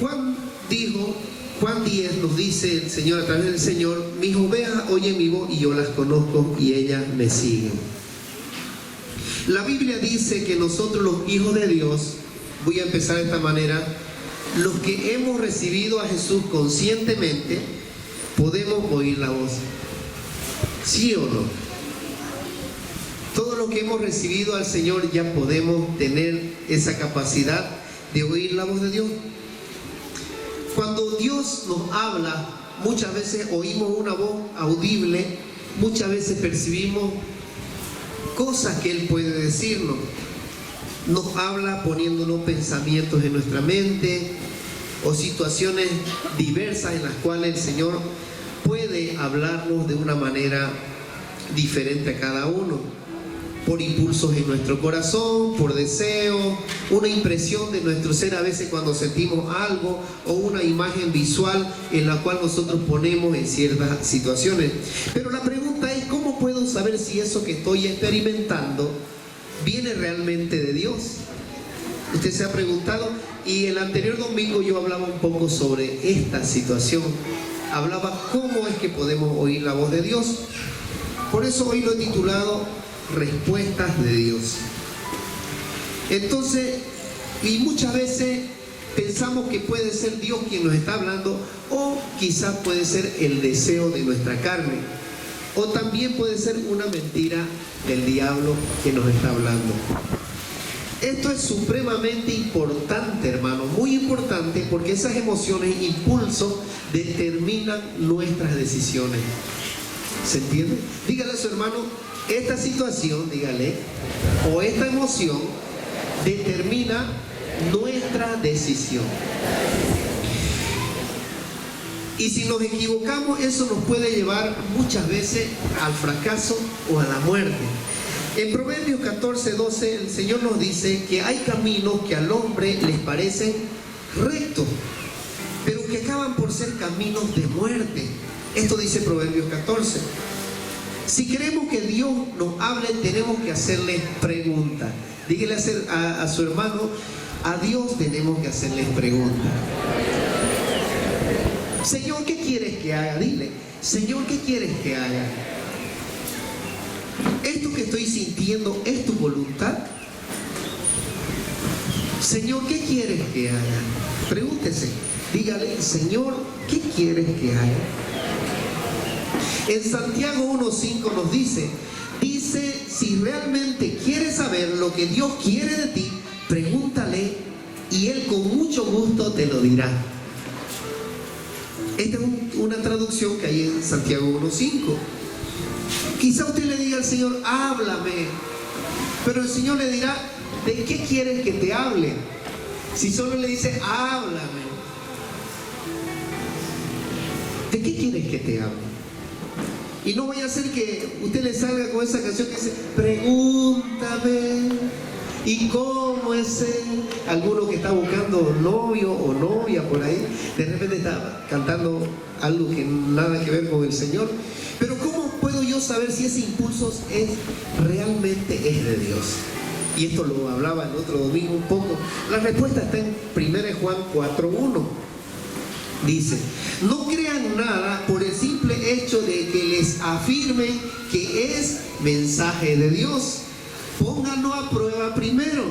Juan 10 nos dice el Señor a través del Señor: mis ovejas oyen mi voz y yo las conozco y ellas me siguen. La Biblia dice que nosotros, los hijos de Dios, voy a empezar de esta manera, los que hemos recibido a Jesús conscientemente, podemos oír la voz. ¿Sí o no? Todos los que hemos recibido al Señor ya podemos tener esa capacidad de oír la voz de Dios. Cuando Dios nos habla, muchas veces oímos una voz audible, muchas veces percibimos cosas que Él puede decirnos. Nos habla poniéndonos pensamientos en nuestra mente o situaciones diversas en las cuales el Señor puede hablarnos de una manera diferente a cada uno, por impulsos en nuestro corazón, por deseo, una impresión de nuestro ser a veces cuando sentimos algo, o una imagen visual en la cual nosotros ponemos en ciertas situaciones. Pero la pregunta es: ¿cómo puedo saber si eso que estoy experimentando viene realmente de Dios? Usted se ha preguntado, y el anterior domingo yo hablaba un poco sobre esta situación. Hablaba cómo es que podemos oír la voz de Dios. Por eso hoy lo he titulado Respuestas de Dios. Entonces, y muchas veces pensamos que puede ser Dios quien nos está hablando, o quizás puede ser el deseo de nuestra carne, o también puede ser una mentira del diablo que nos está hablando. Esto es supremamente importante, hermano, muy importante, porque esas emociones, impulsos, determinan nuestras decisiones. ¿Se entiende? Dígale a su hermano: esta situación, dígale, o esta emoción determina nuestra decisión. Y si nos equivocamos, eso nos puede llevar muchas veces al fracaso o a la muerte. En Proverbios 14:12 el Señor nos dice que hay caminos que al hombre les parecen rectos, pero que acaban por ser caminos de muerte. Esto dice Proverbios 14. Si queremos que Dios nos hable, tenemos que hacerle preguntas. Dígale a su hermano: a Dios tenemos que hacerle preguntas. Señor, ¿qué quieres que haga? Dile: Señor, ¿qué quieres que haga? ¿Esto que estoy sintiendo es tu voluntad? Señor, ¿qué quieres que haga? Pregúntese. Dígale: Señor, ¿qué quieres que haga? En Santiago 1:5 nos dice, si realmente quieres saber lo que Dios quiere de ti, pregúntale y Él con mucho gusto te lo dirá. Esta es una traducción que hay en Santiago 1:5. Quizá usted le diga al Señor: háblame, pero el Señor le dirá: ¿de qué quieres que te hable? Si solo le dice: háblame, ¿de qué quieres que te hable? Y no vaya a ser que usted le salga con esa canción que dice: pregúntame, ¿y cómo es él? Alguno que está buscando novio o novia por ahí, de repente está cantando algo que nada que ver con el Señor. Pero ¿cómo puedo yo saber si ese impulso realmente es de Dios? Y esto lo hablaba el otro domingo un poco. La respuesta está en 1 Juan 4:1. Dice: no crean nada por el simple hecho de que les afirmen que es mensaje de Dios. Pónganlo a prueba primero.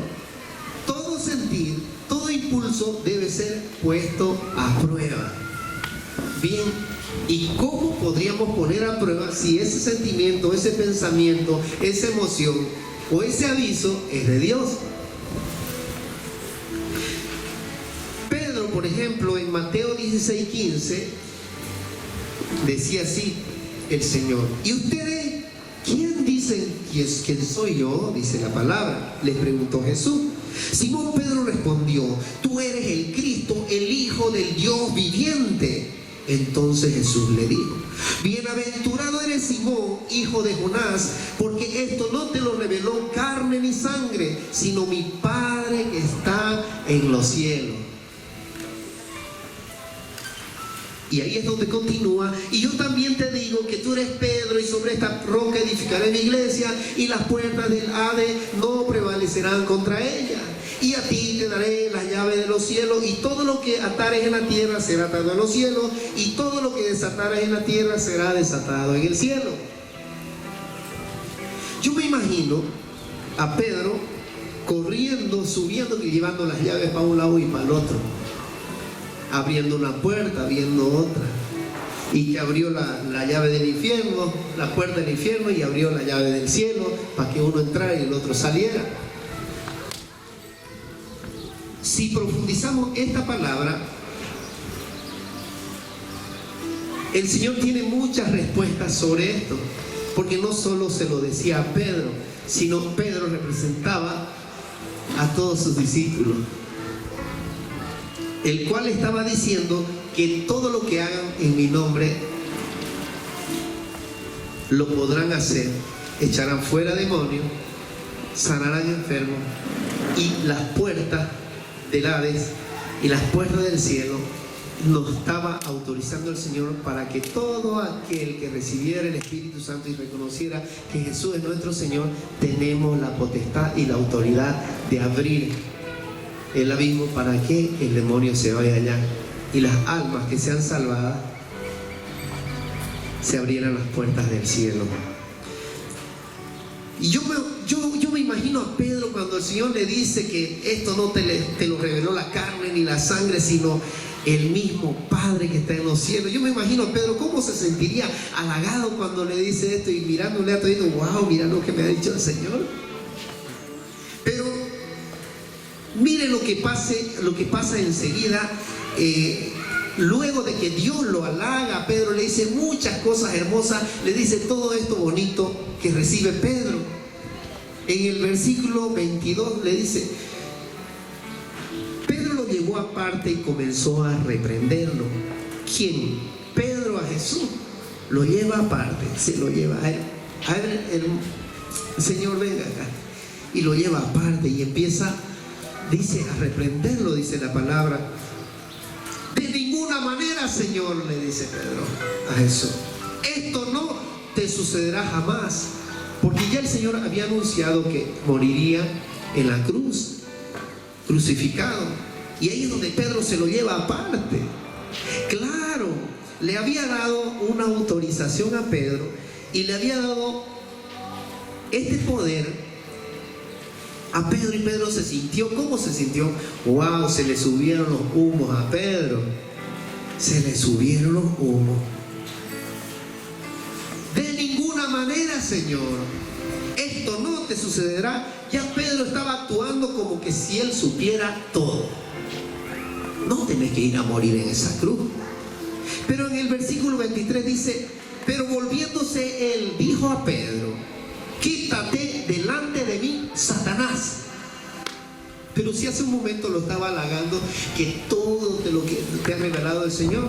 Todo sentir, todo impulso debe ser puesto a prueba. Bien, ¿y cómo podríamos poner a prueba si ese sentimiento, ese pensamiento, esa emoción o ese aviso es de Dios? Pedro, por ejemplo, en Mateo 16:15 decía así el Señor: ¿y ustedes quién dicen que soy yo? Dice la palabra. Les preguntó Jesús. Simón Pedro respondió: tú eres el Cristo, el Hijo del Dios viviente. Entonces Jesús le dijo: bienaventurado eres Simón, hijo de Jonás, porque esto no te lo reveló carne ni sangre, sino mi Padre que está en los cielos. Y ahí es donde continúa: y yo también te digo que tú eres Pedro, y sobre esta roca edificaré mi iglesia, y las puertas del Hades no prevalecerán contra ella. Y a ti te daré las llaves llave de los cielos, y todo lo que atares en la tierra será atado en los cielos, y todo lo que desatares en la tierra será desatado en el cielo. Yo me imagino a Pedro corriendo, subiendo y llevando las llaves para un lado y para el otro, abriendo una puerta, abriendo otra, y que abrió la llave del infierno, la puerta del infierno, y abrió la llave del cielo para que uno entrara y el otro saliera. Si profundizamos esta palabra, el Señor tiene muchas respuestas sobre esto, porque no solo se lo decía a Pedro, sino Pedro representaba a todos sus discípulos, el cual estaba diciendo que todo lo que hagan en mi nombre lo podrán hacer, echarán fuera demonios, sanarán enfermos, y las puertas del Hades y las puertas del cielo nos estaba autorizando el Señor para que todo aquel que recibiera el Espíritu Santo y reconociera que Jesús es nuestro Señor, tenemos la potestad y la autoridad de abrir el abismo para que el demonio se vaya allá y las almas que sean salvadas se abrieran las puertas del cielo. Y yo me imagino a Pedro cuando el Señor le dice que esto no te lo reveló la carne ni la sangre, sino el mismo Padre que está en los cielos. Yo me imagino a Pedro cómo se sentiría halagado cuando le dice esto, y mirándole a todo, digo, wow, mira lo que me ha dicho el Señor. Pero miren lo que pasa enseguida. Luego de que Dios lo halaga, Pedro le dice muchas cosas hermosas, le dice todo esto bonito que recibe Pedro. En el versículo 22 le dice, Pedro lo llevó aparte y comenzó a reprenderlo. ¿Quién? Pedro a Jesús. Lo lleva aparte, se lo lleva a él. A ver, el Señor, venga acá. Y lo lleva aparte y empieza, dice, a reprenderlo, dice la palabra. De ninguna manera, Señor, le dice Pedro a Jesús, esto no te sucederá jamás, porque ya el Señor había anunciado que moriría en la cruz, crucificado. Y ahí es donde Pedro se lo lleva aparte. Claro, le había dado una autorización a Pedro y le había dado este poder a Pedro, y Pedro se sintió, ¿cómo se sintió? Wow, se le subieron los humos a Pedro. Se le subieron los humos. De ninguna manera, Señor, esto no te sucederá. Ya Pedro estaba actuando como que si él supiera todo. No tenés que ir a morir en esa cruz. Pero en el versículo 23 dice, pero volviéndose él dijo a Pedro, quítate delante de mí, Satanás. Pero si hace un momento lo estaba halagando, que todo de lo que te ha revelado el Señor.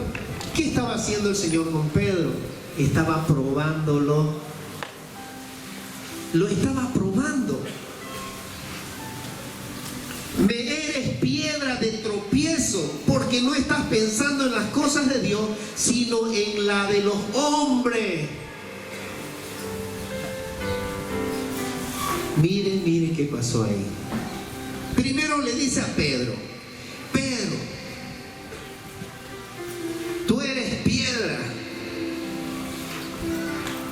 ¿Qué estaba haciendo el Señor con Pedro? Estaba probándolo. Lo estaba probando. Me eres piedra de tropiezo, porque no estás pensando en las cosas de Dios, sino en la de los hombres. Miren qué pasó ahí. Primero le dice a Pedro, Pedro, tú eres piedra.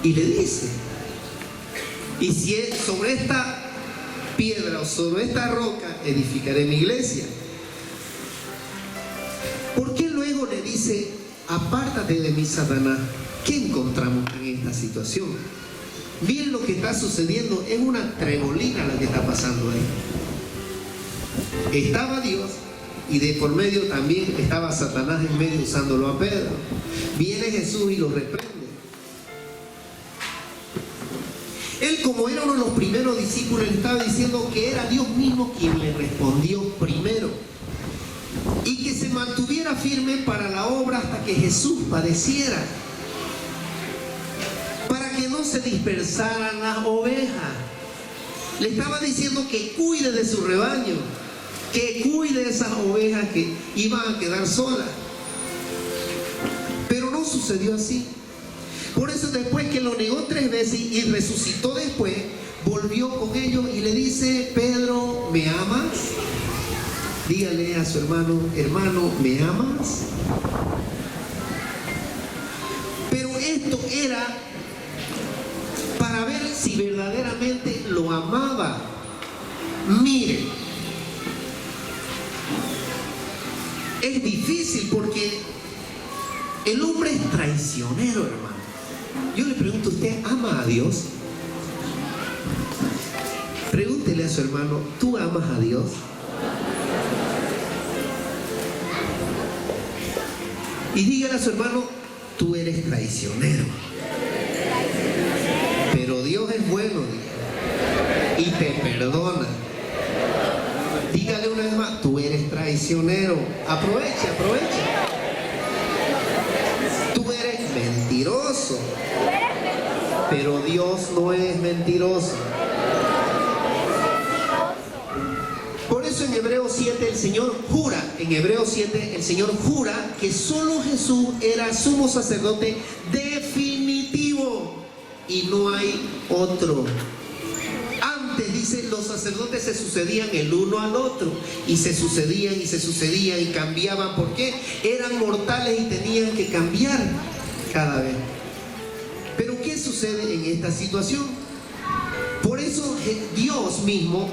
Y le dice, y si es sobre esta piedra o sobre esta roca edificaré mi iglesia. ¿Por qué luego le dice, apártate de mí, Satanás? ¿Qué encontramos en esta situación? Miren lo que está sucediendo, es una trebolina la que está pasando ahí. Estaba Dios y de por medio también estaba Satanás en medio usándolo a Pedro. Viene Jesús y lo reprende. Él, como era uno de los primeros discípulos, le estaba diciendo que era Dios mismo quien le respondió primero, y que se mantuviera firme para la obra hasta que Jesús padeciera, para que no se dispersaran las ovejas. Le estaba diciendo que cuide de su rebaño, que cuide de esas ovejas que iban a quedar solas. Pero no sucedió así. Por eso, después que lo negó 3 veces y resucitó después, volvió con ellos y le dice, Pedro, ¿me amas? Dígale a su hermano, hermano, ¿me amas? Pero esto era para ver si verdaderamente lo amaba. Mire, es difícil porque el hombre es traicionero, hermano. Yo le pregunto, ¿usted ama a Dios? Pregúntele a su hermano, ¿tú amas a Dios? Y dígale a su hermano, tú eres traicionero. Pero Dios es bueno, y te perdona. Dígale una vez más, tú eres traicionero. Aprovecha. Tú eres mentiroso. Pero Dios no es mentiroso. Por eso en Hebreos 7 el Señor jura, que solo Jesús era sumo sacerdote definitivo y no hay otro. Antes, dice, los sacerdotes se sucedían el uno al otro y se sucedían y cambiaban. ¿Por qué? Eran mortales y tenían que cambiar cada vez. Pero ¿qué sucede en esta situación? Por eso Dios mismo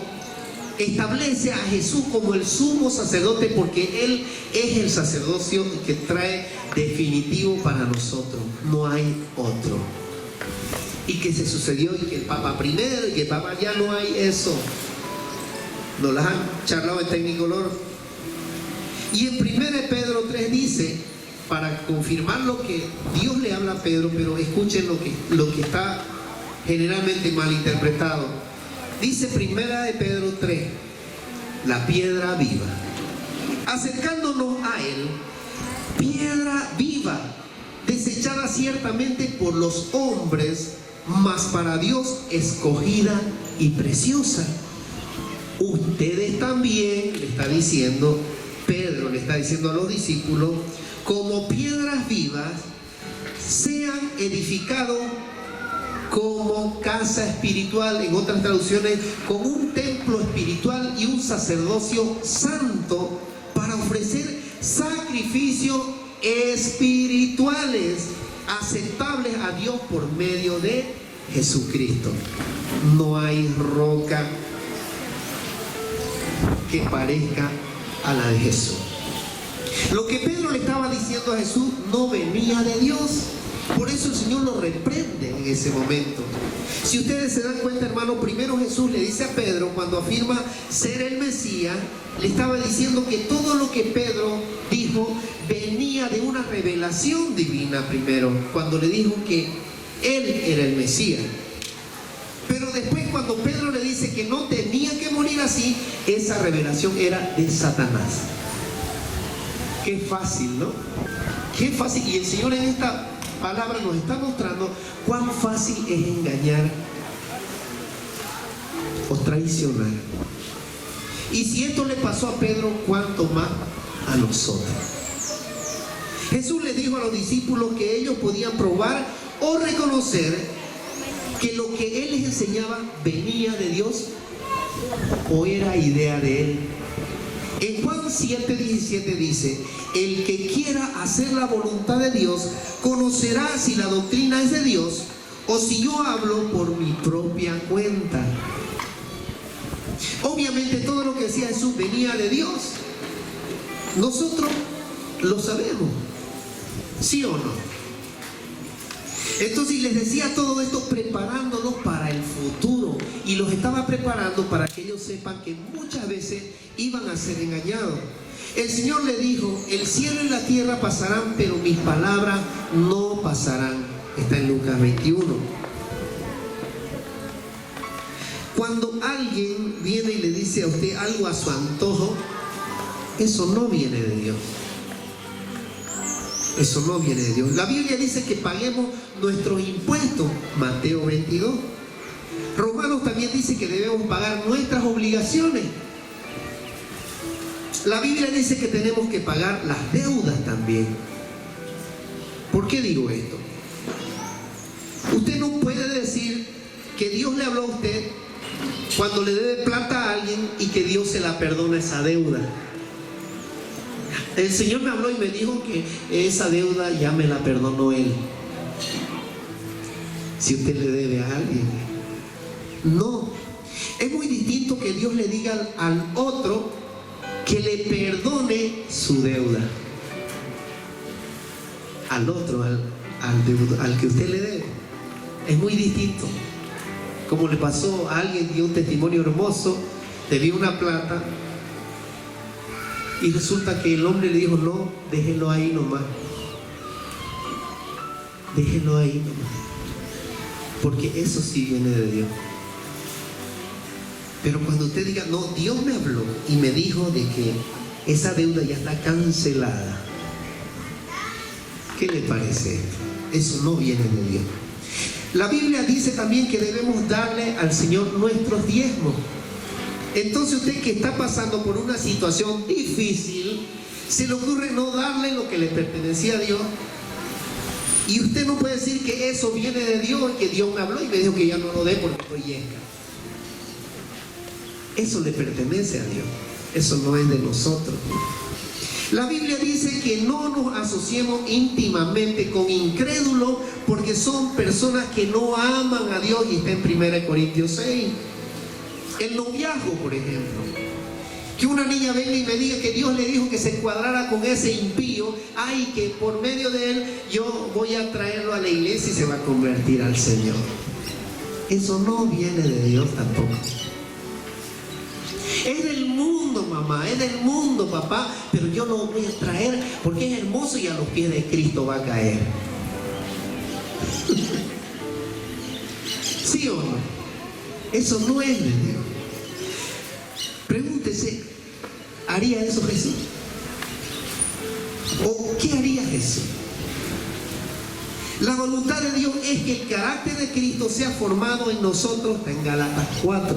establece a Jesús como el sumo sacerdote, porque Él es el sacerdocio que trae definitivo para nosotros. No hay otro. Y que se sucedió, y que el Papa primero, y que el Papa ya no hay eso. Nos las han charlado en Tecnicolor. Y en 1 Pedro 3 dice, para confirmar lo que Dios le habla a Pedro, pero escuchen lo que está generalmente malinterpretado. Dice 1 Pedro 3, la piedra viva. Acercándonos a Él, piedra viva, desechada ciertamente por los hombres, mas para Dios escogida y preciosa. Ustedes también, le está diciendo, Pedro le está diciendo a los discípulos, como piedras vivas, sean edificados como casa espiritual, en otras traducciones, como un templo espiritual y un sacerdocio santo, para ofrecer sacrificios espirituales aceptables a Dios por medio de Jesucristo. No hay roca que parezca a la de Jesús. Lo que Pedro le estaba diciendo a Jesús no venía de Dios. Por eso el Señor lo reprende en ese momento. Si ustedes se dan cuenta, hermano, primero Jesús le dice a Pedro, cuando afirma ser el Mesías, le estaba diciendo que todo lo que Pedro dijo venía de una revelación divina primero, cuando le dijo que Él era el Mesías. Pero después, cuando Pedro le dice que no tenía que morir así, esa revelación era de Satanás. Qué fácil, ¿no? Qué fácil. Y el Señor en esta palabra nos está mostrando cuán fácil es engañar o traicionar. Y si esto le pasó a Pedro, cuánto más a nosotros. Jesús le dijo a los discípulos que ellos podían probar o reconocer que lo que Él les enseñaba venía de Dios o era idea de Él. En Juan 7:17 dice, el que quiera hacer la voluntad de Dios conocerá si la doctrina es de Dios o si yo hablo por mi propia cuenta. Obviamente todo lo que decía Jesús venía de Dios. Nosotros lo sabemos, ¿sí o no? Entonces les decía todo esto preparándolos para el futuro, y los estaba preparando para que ellos sepan que muchas veces iban a ser engañados. El Señor le dijo, el cielo y la tierra pasarán, pero mis palabras no pasarán. Está en Lucas 21. Cuando alguien viene y le dice a usted algo a su antojo, eso no viene de Dios. Eso no viene de Dios. La Biblia dice que paguemos nuestros impuestos, Mateo 22. Romanos también dice que debemos pagar nuestras obligaciones. La Biblia dice que tenemos que pagar las deudas también. ¿Por qué digo esto? Usted no puede decir que Dios le habló a usted cuando le debe plata a alguien y que Dios se la perdona esa deuda. El Señor me habló y me dijo que esa deuda ya me la perdonó Él. Si usted le debe a alguien, no. Es muy distinto que Dios le diga al otro que le perdone su deuda. Al otro, al que usted le debe. Es muy distinto. Como le pasó a alguien, dio un testimonio hermoso, debía una plata y resulta que el hombre le dijo: no, déjelo ahí nomás. Déjelo ahí nomás. Porque eso sí viene de Dios. Pero cuando usted diga: no, Dios me habló y me dijo de que esa deuda ya está cancelada, ¿qué le parece? Eso no viene de Dios. La Biblia dice también que debemos darle al Señor nuestros diezmos. Entonces usted que está pasando por una situación difícil, se le ocurre no darle lo que le pertenecía a Dios. Y usted no puede decir que eso viene de Dios, que Dios me habló y me dijo que ya no lo dé porque estoy yesca. Eso le pertenece a Dios. Eso no es de nosotros. La Biblia dice que no nos asociemos íntimamente con incrédulos, porque son personas que no aman a Dios, y está en 1 Corintios 6. El noviazgo, por ejemplo. Que una niña venga y me diga que Dios le dijo que se encuadrara con ese impío, ay, que por medio de él yo voy a traerlo a la iglesia y se va a convertir al Señor. Eso no viene de Dios tampoco. Es del mundo, mamá, es del mundo, papá, pero yo lo voy a traer porque es hermoso y a los pies de Cristo va a caer. ¿Sí o no? Eso no es de Dios. Pregúntese, ¿haría eso Jesús? ¿O qué haría Jesús? La voluntad de Dios es que el carácter de Cristo sea formado en nosotros, en Gálatas 4.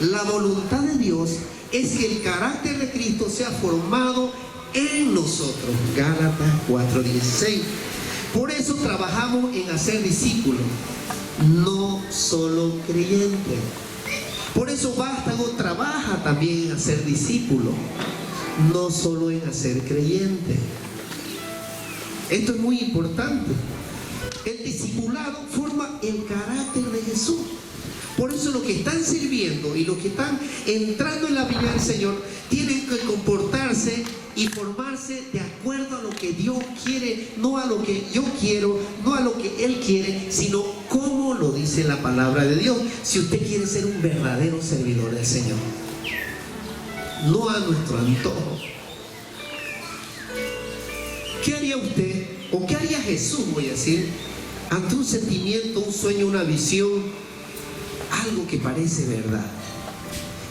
La voluntad de Dios es que el carácter de Cristo sea formado en nosotros, Gálatas 4:16. Por eso trabajamos en hacer discípulos, no solo creyentes. Por eso Vástago trabaja también en hacer discípulos, no solo en hacer creyentes. Esto es muy importante. El discipulado forma el carácter de Jesús. Por eso los que están sirviendo y los que están entrando en la viña del Señor tienen que comportarse y formarse de acuerdo a lo que Dios quiere, no a lo que yo quiero, no a lo que Él quiere, sino como lo dice la palabra de Dios. Si usted quiere ser un verdadero servidor del Señor, no a nuestro antojo. ¿Qué haría usted, o qué haría Jesús, voy a decir, ante un sentimiento, un sueño, una visión, algo que parece verdad?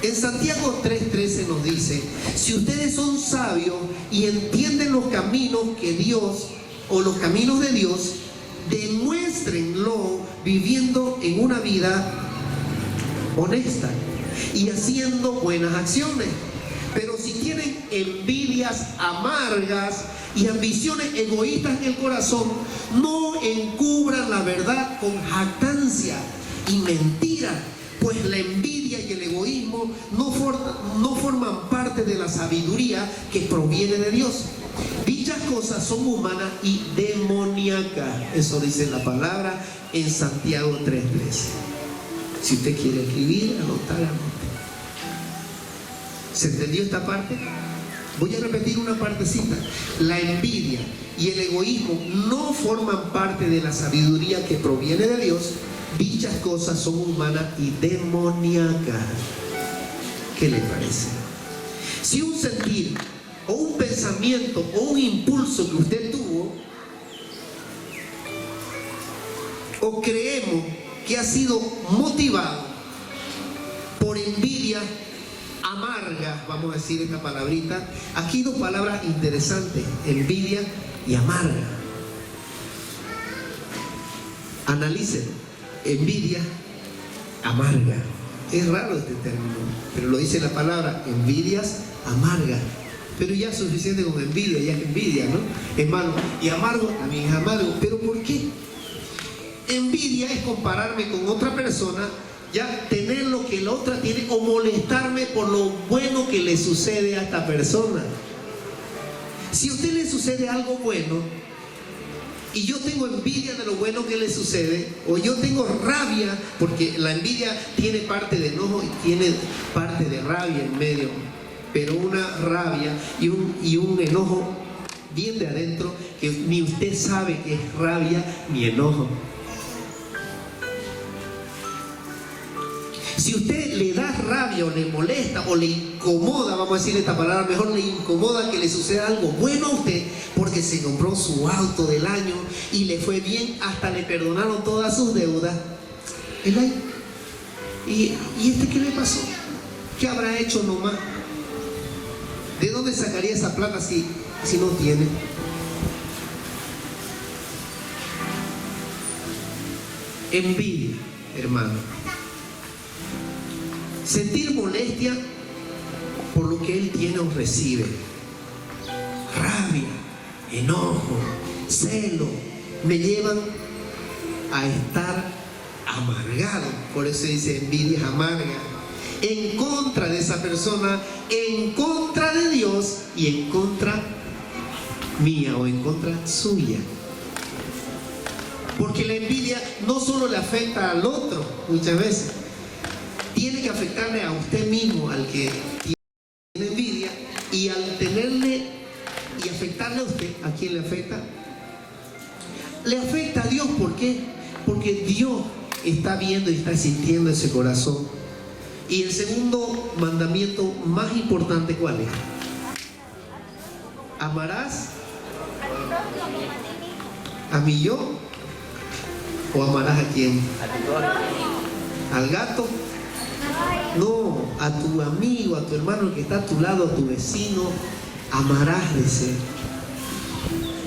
En Santiago 3:13 nos dice: si ustedes son sabios y entienden los caminos que Dios, o los caminos de Dios, demuéstrenlo viviendo en una vida honesta y haciendo buenas acciones. Pero si tienen envidias amargas y ambiciones egoístas en el corazón, no encubran la verdad con jactancia y mentira, pues la envidia y el egoísmo no forman parte de la sabiduría que proviene de Dios. Dichas cosas son humanas y demoníacas. Eso dice la palabra en Santiago 3:13. Si usted quiere escribir, anotar. ¿Se entendió esta parte? Voy a repetir una partecita. La envidia y el egoísmo no forman parte de la sabiduría que proviene de Dios. Dichas cosas son humanas y demoníacas. ¿Qué le parece? Si un sentir o un pensamiento o un impulso que usted tuvo, o creemos que ha sido motivado por envidia amarga, vamos a decir esta palabrita, aquí dos palabras interesantes: envidia y amarga. Analícenlo. Envidia amarga. Es raro este término, pero lo dice la palabra, envidias amargas. Pero ya es suficiente con envidia, ya es envidia, ¿no? Es malo. Y amargo también es amargo. ¿Pero por qué? Envidia es compararme con otra persona, ya tener lo que la otra tiene, o molestarme por lo bueno que le sucede a esta persona. Si a usted le sucede algo bueno y yo tengo envidia de lo bueno que le sucede, o yo tengo rabia, porque la envidia tiene parte de enojo y tiene parte de rabia en medio, pero una rabia y un enojo bien de adentro que ni usted sabe que es rabia ni enojo. Si usted le da rabia o le molesta o le incomoda, vamos a decir esta palabra mejor, le incomoda que le suceda algo bueno a usted porque se compró su auto del año y le fue bien, hasta le perdonaron todas sus deudas. ¿Es ahí? ¿Y este qué le pasó? ¿Qué habrá hecho nomás? ¿De dónde sacaría esa plata si no tiene? Envidia, hermano. Sentir molestia por lo que él tiene o recibe. Rabia, enojo, celo, me llevan a estar amargado. Por eso dice envidia amarga. En contra de esa persona, en contra de Dios y en contra mía o en contra suya. Porque la envidia no solo le afecta al otro, muchas veces tiene que afectarle a usted mismo, al que tiene envidia, y al tenerle y afectarle a usted, ¿a quién le afecta? Le afecta a Dios. ¿Por qué? Porque Dios está viendo y está sintiendo ese corazón. Y el segundo mandamiento más importante, ¿cuál es? ¿Amarás a mi yo? ¿O amarás a quién? ¿Al gato? No, a tu amigo, a tu hermano que está a tu lado, a tu vecino. Amarás, dice.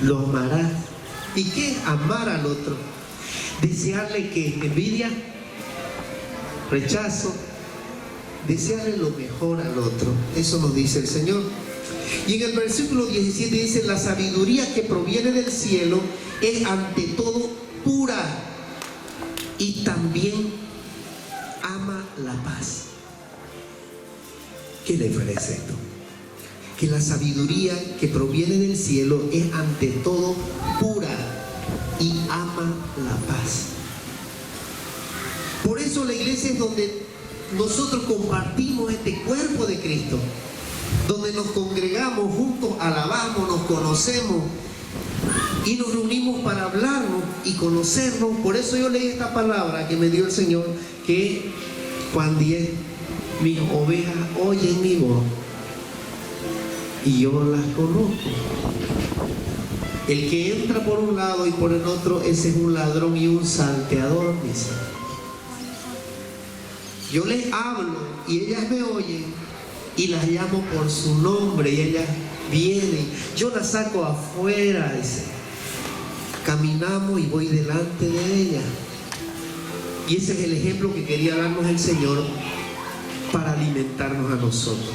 Lo amarás. ¿Y qué es amar al otro? Desearle que envidia, rechazo, desearle lo mejor al otro. Eso nos dice el Señor. Y en el versículo 17 dice: la sabiduría que proviene del cielo es ante todo pura y también ama la paz. ¿Qué le parece esto? Que la sabiduría que proviene del cielo es ante todo pura y ama la paz. Por eso la iglesia es donde nosotros compartimos este cuerpo de Cristo, donde nos congregamos juntos, alabamos, nos conocemos y nos reunimos para hablarnos y conocernos. Por eso yo leí esta palabra que me dio el Señor, que es Juan 10: mis ovejas oyen mi voz y yo las conozco. El que entra por un lado y por el otro, ese es un ladrón y un salteador, dice. Yo les hablo y ellas me oyen y las llamo por su nombre y ellas vienen. Yo las saco afuera, dice. Caminamos y voy delante de ellas. Y ese es el ejemplo que quería darnos el Señor para alimentarnos a nosotros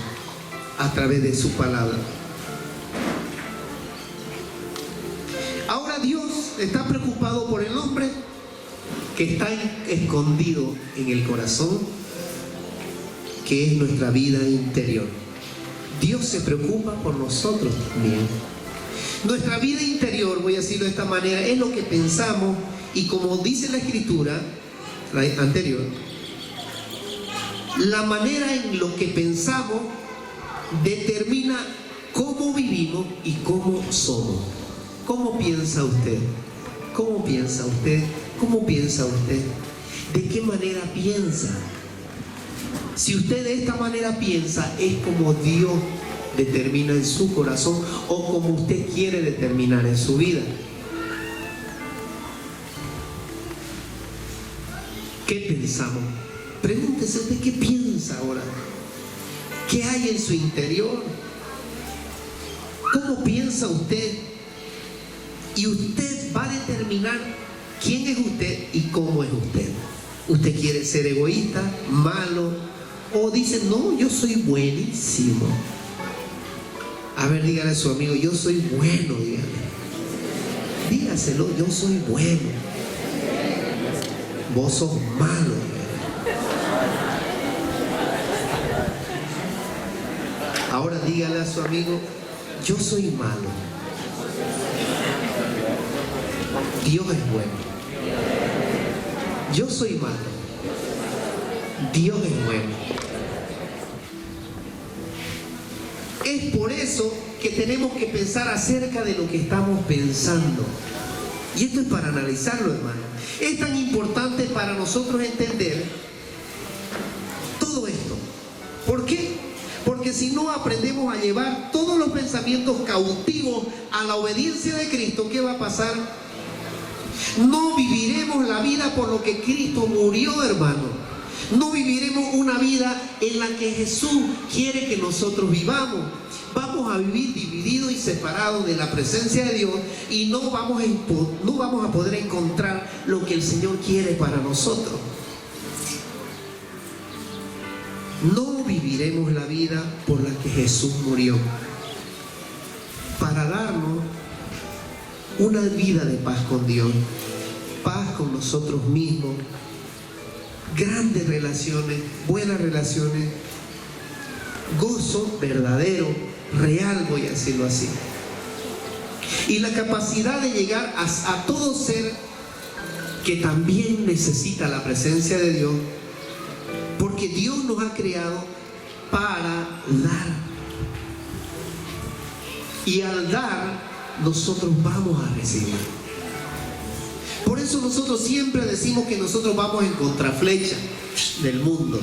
a través de su palabra. Ahora Dios está preocupado por el hombre que está escondido en el corazón, que es nuestra vida interior. Dios se preocupa por nosotros también. Nuestra vida interior, voy a decirlo de esta manera, es lo que pensamos, y como dice la escritura la anterior, la manera en lo que pensamos determina cómo vivimos y cómo somos. ¿Cómo piensa usted? ¿Cómo piensa usted? ¿Cómo piensa usted? ¿De qué manera piensa? Si usted de esta manera piensa, es como Dios determina en su corazón o como usted quiere determinar en su vida. ¿Qué pensamos? Pregúntese usted qué piensa ahora. ¿Qué hay en su interior? ¿Cómo piensa usted? Y usted va a determinar quién es usted y cómo es usted. ¿Usted quiere ser egoísta, malo? ¿O dice, no, yo soy buenísimo? A ver, dígale a su amigo, yo soy bueno, dígale. Dígaselo, yo soy bueno. Vos sos malo, dígale. Ahora dígale a su amigo, yo soy malo. Dios es bueno. Yo soy malo. Dios es bueno. Es por eso que tenemos que pensar acerca de lo que estamos pensando. Y esto es para analizarlo, hermano. Es tan importante para nosotros entender todo esto. ¿Por qué? Porque si no aprendemos a llevar todos los pensamientos cautivos a la obediencia de Cristo, ¿qué va a pasar? No viviremos la vida por lo que Cristo murió, hermano. No viviremos una vida en la que Jesús quiere que nosotros vivamos. Vamos a vivir divididos y separados de la presencia de Dios y no vamos a poder encontrar lo que el Señor quiere para nosotros. No viviremos la vida por la que Jesús murió, para darnos una vida de paz con Dios, paz con nosotros mismos, grandes relaciones, buenas relaciones, gozo verdadero, real, voy a decirlo así, y la capacidad de llegar a todo ser que también necesita la presencia de Dios, porque Dios nos ha creado para dar, y al dar nosotros vamos a recibir. Por eso nosotros siempre decimos que nosotros vamos en contraflecha del mundo.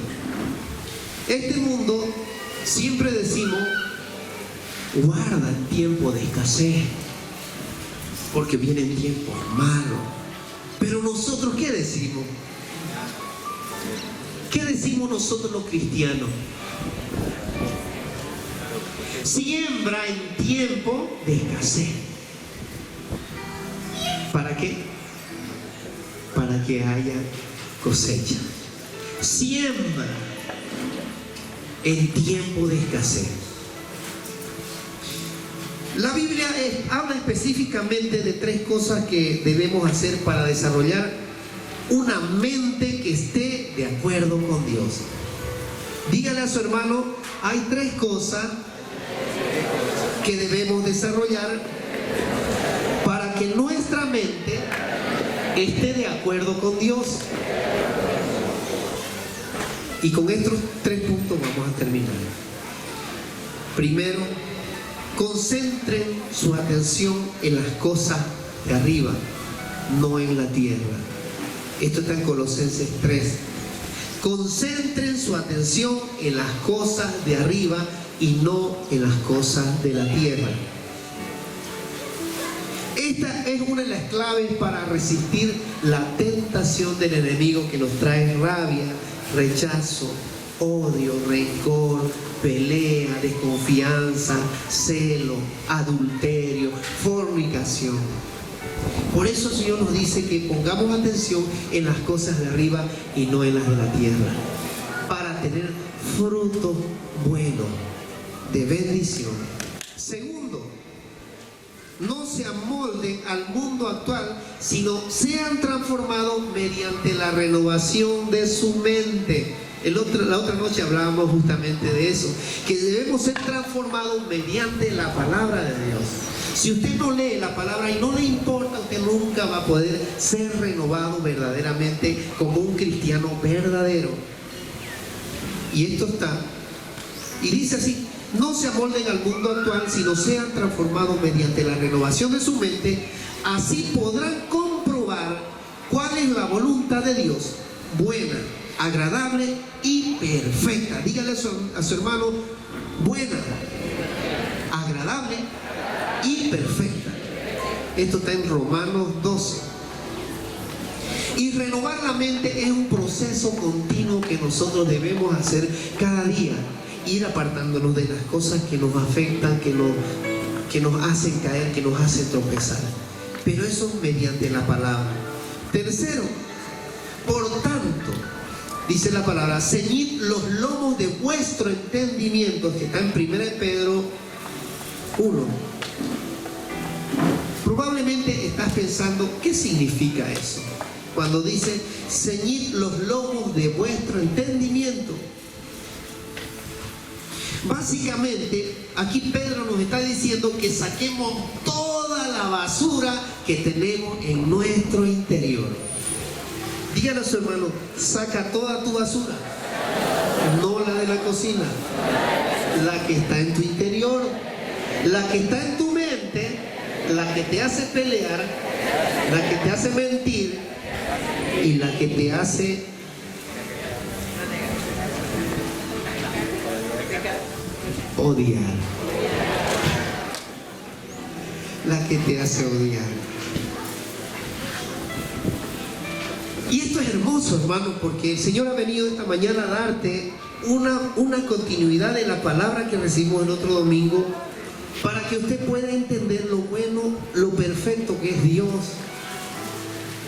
Este mundo, siempre decimos, guarda el tiempo de escasez, porque vienen tiempos malos. Pero nosotros, ¿qué decimos? ¿Qué decimos nosotros los cristianos? Siembra en tiempo de escasez. ¿Para qué? Para que haya cosecha. Siembra en tiempo de escasez. La Biblia habla específicamente de 3 cosas que debemos hacer para desarrollar una mente que esté de acuerdo con Dios. Dígale a su hermano, hay 3 cosas que debemos desarrollar para que nuestra mente esté de acuerdo con Dios. Y con estos 3 puntos vamos a terminar. Primero, concentren su atención en las cosas de arriba, no en la tierra. Esto está en Colosenses 3. Concentren su atención en las cosas de arriba y no en las cosas de la tierra. Esta es una de las claves para resistir la tentación del enemigo que nos trae rabia, rechazo, odio, rencor, pelea, desconfianza, celo, adulterio, fornicación. Por eso el Señor nos dice que pongamos atención en las cosas de arriba y no en las de la tierra, para tener fruto bueno de bendición. Segundo, no se amolden al mundo actual, sino sean transformados mediante la renovación de su mente. La otra noche hablábamos justamente de eso, que debemos ser transformados mediante la palabra de Dios. Si usted no lee la palabra y no le importa, usted nunca va a poder ser renovado verdaderamente como un cristiano verdadero. Y esto está, y dice así: no se amolden al mundo actual, sino sean transformados mediante la renovación de su mente. Así podrán comprobar cuál es la voluntad de Dios, buena, agradable y perfecta. Dígale a su hermano: buena, agradable y perfecta. Esto está en Romanos 12. Y renovar la mente es un proceso continuo que nosotros debemos hacer cada día. Ir apartándonos de las cosas que nos afectan, que nos hacen caer, que nos hacen tropezar. Pero eso mediante la palabra. Tercero, por tanto, dice la palabra, ceñid los lomos de vuestro entendimiento, que está en 1 Pedro 1. Probablemente estás pensando, ¿qué significa eso? Cuando dice, ceñid los lomos de vuestro entendimiento. Básicamente, aquí Pedro nos está diciendo que saquemos toda la basura que tenemos en nuestro interior. Dígale a su hermano, saca toda tu basura, no la de la cocina, la que está en tu interior, la que está en tu mente, la que te hace pelear, la que te hace mentir y la que te hace odiar. La que te hace odiar. Y esto es hermoso, hermano, porque el Señor ha venido esta mañana a darte una continuidad de la palabra que recibimos el otro domingo, para que usted pueda entender lo bueno, lo perfecto que es Dios,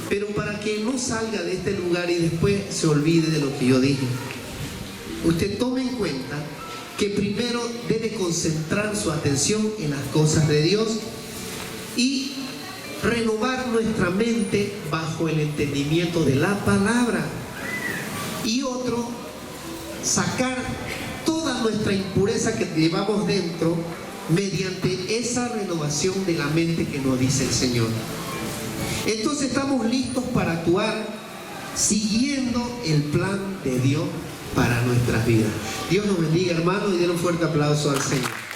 pero para que no salga de este lugar y después se olvide de lo que yo dije. Usted tome en cuenta que primero debe concentrar su atención en las cosas de Dios y renovar nuestra mente bajo el entendimiento de la palabra. Y otro, sacar toda nuestra impureza que llevamos dentro mediante esa renovación de la mente que nos dice el Señor. Entonces estamos listos para actuar siguiendo el plan de Dios para nuestras vidas. Dios nos bendiga, hermanos, y den un fuerte aplauso al Señor.